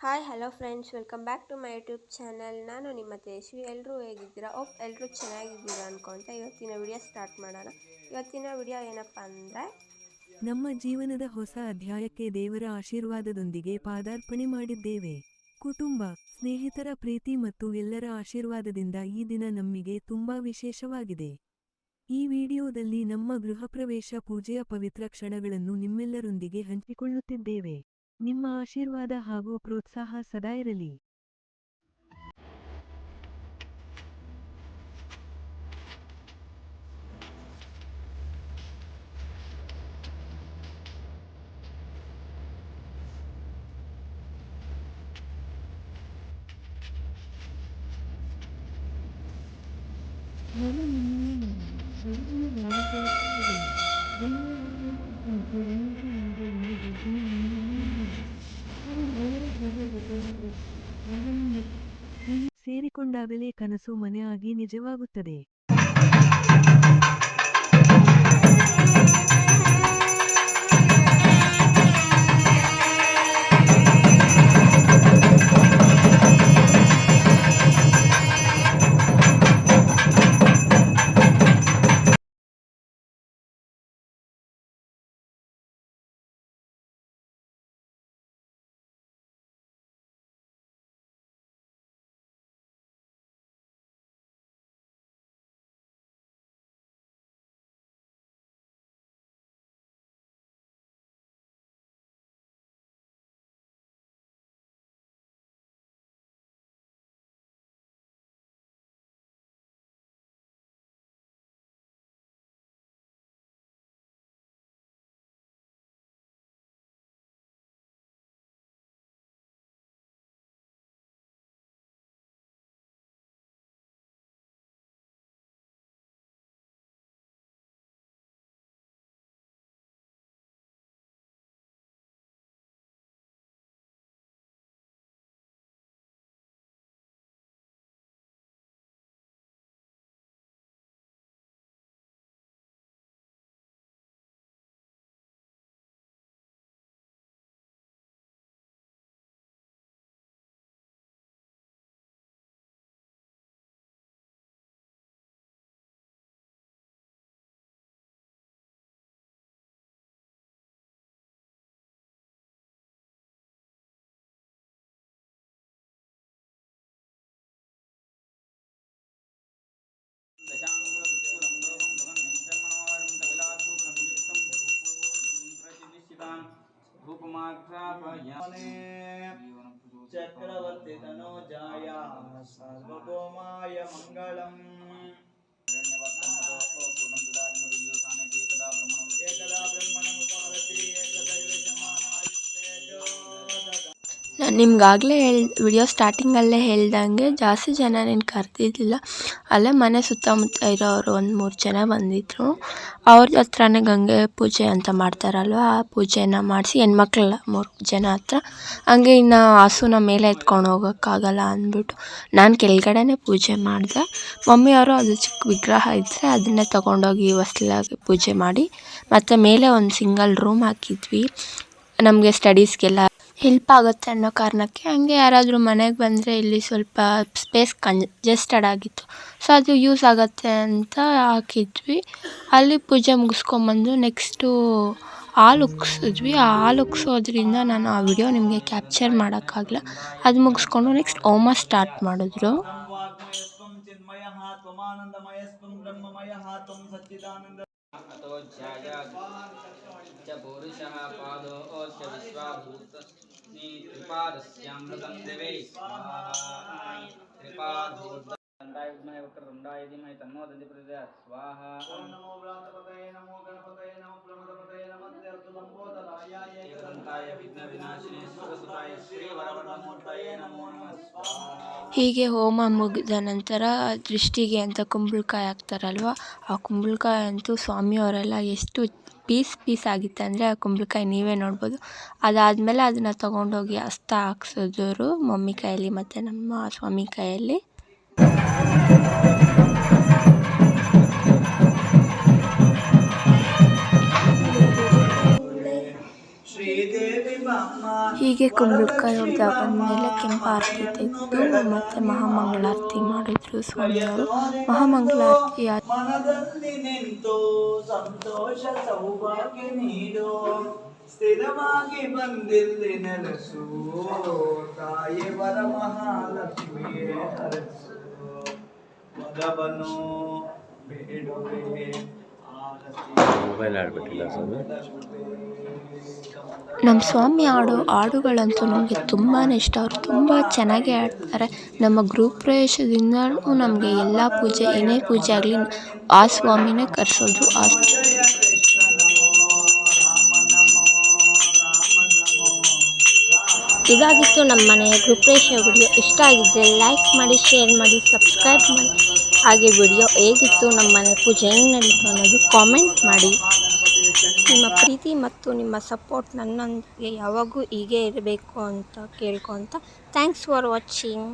Hi hello friends, welcome back to my YouTube channel. ನಾನು ನಿಮ್ಮ ತೇಜಸ್ವಿ. ಎಲ್ಲರೂ ಹೇಗಿದ್ದೀರಾ? ಎಲ್ಲರೂ ಚೆನ್ನಾಗಿದ್ದೀರಾ ಅಂದ್ಕೊತ ಇವತ್ತಿನ ವಿಡಿಯೋ ಸ್ಟಾರ್ಟ್ ಮಾಡೋಣ. ಇವತ್ತಿನ ವಿಡಿಯೋ ಏನಪ್ಪ ಅಂದರೆ, ನಮ್ಮ ಜೀವನದ ಹೊಸ ಅಧ್ಯಾಯಕ್ಕೆ ದೇವರ ಆಶೀರ್ವಾದದೊಂದಿಗೆ ಪಾದಾರ್ಪಣೆ ಮಾಡಿದ್ದೇವೆ. ಕುಟುಂಬ, ಸ್ನೇಹಿತರ ಪ್ರೀತಿ ಮತ್ತು ಎಲ್ಲರ ಆಶೀರ್ವಾದದಿಂದ ಈ ದಿನ ನಮಗೆ ತುಂಬಾ ವಿಶೇಷವಾಗಿದೆ. ಈ ವಿಡಿಯೋದಲ್ಲಿ ನಮ್ಮ ಗೃಹಪ್ರವೇಶ ಪೂಜೆಯ ಪವಿತ್ರ ಕ್ಷಣಗಳನ್ನು ನಿಮ್ಮೆಲ್ಲರೊಂದಿಗೆ ಹಂಚಿಕೊಳ್ಳುತ್ತಿದ್ದೇವೆ. ನಿಮ್ಮ ಆಶೀರ್ವಾದ ಹಾಗೂ ಪ್ರೋತ್ಸಾಹ ಸದಾ ಇರಲಿ. ಸೇರಿಕೊಂಡಾಗಲೇ ಕನಸು ಮನೆ ಆಗಿ ನಿಜವಾಗುತ್ತದೆ. ಚಕ್ರವರ್ತಿ ತನೋಜಾಯ ಸಾರ್ವಭೌಮಾಯ ಮಂಗಳಂ. ನಾನು ನಿಮ್ಗಾಗಲೇ ವಿಡಿಯೋ ಸ್ಟಾರ್ಟಿಂಗಲ್ಲೇ ಹೇಳ್ದಂಗೆ ಜಾಸ್ತಿ ಜನ ನೀನು ಕರೆದಿದ್ದಿಲ್ಲ. ಅಲ್ಲೇ ಮನೆ ಸುತ್ತಮುತ್ತ ಇರೋರು ಒಂದು 3 ಜನ ಬಂದಿದ್ದರು. ಅವ್ರ ಹತ್ರನೇ ಗಂಗೆ ಪೂಜೆ ಅಂತ ಮಾಡ್ತಾರಲ್ವ, ಆ ಪೂಜೆನ ಮಾಡಿಸಿ ಹೆಣ್ಮಕ್ಳೆಲ್ಲ 3 ಜನ ಹತ್ರ. ಹಂಗೆ ಇನ್ನು ಹಸುನ ಮೇಲೆ ಎತ್ಕೊಂಡು ಹೋಗೋಕ್ಕಾಗಲ್ಲ ಅಂದ್ಬಿಟ್ಟು ನಾನು ಕೆಳಗಡೆನೇ ಪೂಜೆ ಮಾಡಿದೆ. ಮಮ್ಮಿಯವರು ಅದು ಚಿಕ್ಕ ವಿಗ್ರಹ ಇದ್ದರೆ ಅದನ್ನೇ ತೊಗೊಂಡೋಗಿ ಹೊಸ್ಲಾಗಿ ಪೂಜೆ ಮಾಡಿ, ಮತ್ತು ಮೇಲೆ ಒಂದು ಸಿಂಗಲ್ ರೂಮ್ ಹಾಕಿದ್ವಿ ನಮಗೆ ಸ್ಟಡೀಸ್ಗೆಲ್ಲ ಹೆಲ್ಪ್ ಆಗುತ್ತೆ ಅನ್ನೋ ಕಾರಣಕ್ಕೆ. ಹಂಗೆ ಯಾರಾದರೂ ಮನೆಗೆ ಬಂದರೆ ಇಲ್ಲಿ ಸ್ವಲ್ಪ ಸ್ಪೇಸ್ ಕಂಜೆಸ್ಟೆಡ್ ಆಗಿತ್ತು, ಸೊ ಅದು ಯೂಸ್ ಆಗುತ್ತೆ ಅಂತ ಹಾಕಿದ್ವಿ. ಅಲ್ಲಿ ಪೂಜೆ ಮುಗಿಸ್ಕೊಂಬಂದು ನೆಕ್ಸ್ಟು ಹಾಲು ಉಗ್ಸಿದ್ವಿ. ಆ ಹಾಲು ಉಗ್ಸೋದ್ರಿಂದ ನಾನು ಆ ವಿಡಿಯೋ ನಿಮಗೆ ಕ್ಯಾಪ್ಚರ್ ಮಾಡೋಕ್ಕಾಗಲ್ಲ. ಅದು ಮುಗಿಸ್ಕೊಂಡು ನೆಕ್ಸ್ಟ್ ಹೋಮ ಸ್ಟಾರ್ಟ್ ಮಾಡಿದ್ರು. अतो च पौरुषः पादोऽश्च विश्वाभूतनि त्रिपादस्यामृतं दिवे त्रिपादोर्दण्डाय विद्महे वक्रतुण्डाय धीमहि तन्नो दन्ति प्रचोदयात् स्वाहा। ओम नमो व्रातपतये नमो गणपतये नमो प्रमदपतये नमस्ते अस्तुलंबोदराय एकदन्ताय विघ्नविनाशिने सुरसुताय श्रीवरवरदमूर्तये नमो नमः स्वाहा। ಹೀಗೆ ಹೋಮ ಮುಗಿದ ನಂತರ ದೃಷ್ಟಿಗೆ ಅಂತ ಕುಂಬಳಕಾಯಿ ಹಾಕ್ತಾರಲ್ವ, ಆ ಕುಂಬಳಕಾಯಿ ಅಂತೂ ಸ್ವಾಮಿಯವರೆಲ್ಲ ಎಷ್ಟು ಪೀಸ್ ಆಗಿತ್ತು ಅಂದರೆ ಆ ಕುಂಬಳಕಾಯಿ ನೀವೇ ನೋಡ್ಬೋದು. ಅದಾದಮೇಲೆ ಅದನ್ನು ತೊಗೊಂಡೋಗಿ ಹಸ್ತ ಹಾಕ್ಸಿದ್ರು ಮಮ್ಮಿ ಕೈಯಲ್ಲಿ ಮತ್ತು ನಮ್ಮ ಸ್ವಾಮಿ ಕೈಯಲ್ಲಿ. श्रीदेवी ಹೀಗೆ ಕುಂಬಳಕಾಯಿ ಹೊಡೆದಾದ್ಮೇಲೆ ಕೆಂಪು ಆರತಿ ತೆಗೆದು ಮತ್ತು ಮಹಾಮಂಗಳಾರತಿ ಮಾಡಿದ್ರು ಸ್ವಾಮಿಯವರು. ಮಹಾಮಂಗಳಾರತಿ ಮನದಲ್ಲಿ ನಿಂತು ಸಂತೋಷ ಸೌಭಾಗ್ಯ ನೀಡು, ಸ್ಥಿರವಾಗಿ ಬಂದಿಲ್ಲಿ ನೆಲೆಸು, ತಾಯಿ ವರ ಮಹಾಲಕ್ಷ್ಮಿಯೇ ಹರಸು, ಮಗವನು ಬೇಡುವೆ ಮೊಬೈಲ್ ಆಡ್ಬಿಟ್ಟಿಲ್ಲ ಸ್ವಾಮಿ. ನಮ್ಮ ಸ್ವಾಮಿ ಆಡೋ ಹಾಡುಗಳಂತೂ ನಮಗೆ ತುಂಬಾ ಇಷ್ಟ. ಅವರು ತುಂಬ ಚೆನ್ನಾಗಿ ಆಡ್ತಾರೆ. ನಮ್ಮ ಗೃಹ ಪ್ರವೇಶದಿಂದಲೂ ನಮಗೆ ಎಲ್ಲ ಪೂಜೆ, ಏನೇ ಪೂಜೆ ಆಗಲಿ ಆ ಸ್ವಾಮಿನೇ ಕರೆಸೋದು. ಇದಾಗಿತ್ತು ನಮ್ಮ ಮನೆಯ ಗೃಹಪ್ರವೇಶ ವಿಡಿಯೋ. ಇಷ್ಟ ಆಗಿದ್ದರೆ ಲೈಕ್ ಮಾಡಿ, ಶೇರ್ ಮಾಡಿ, ಸಬ್ಸ್ಕ್ರೈಬ್ ಮಾಡಿ. ಹಾಗೆ ವಿಡಿಯೋ ಹೇಗಿತ್ತು, ನಮ್ಮ ಮನೆ ಪೂಜೆ ಹೆಂಗೆ ನಡೀತು ಅನ್ನೋದು ಕಾಮೆಂಟ್ ಮಾಡಿ. ನಿಮ್ಮ ಪ್ರೀತಿ ಮತ್ತು ನಿಮ್ಮ ಸಪೋರ್ಟ್ ನನ್ನೊಂದಿಗೆ ಯಾವಾಗೂ ಹೀಗೆ ಇರಬೇಕು ಅಂತ ಕೇಳ್ಕೊತ ಥ್ಯಾಂಕ್ಸ್ ಫಾರ್ ವಾಚಿಂಗ್.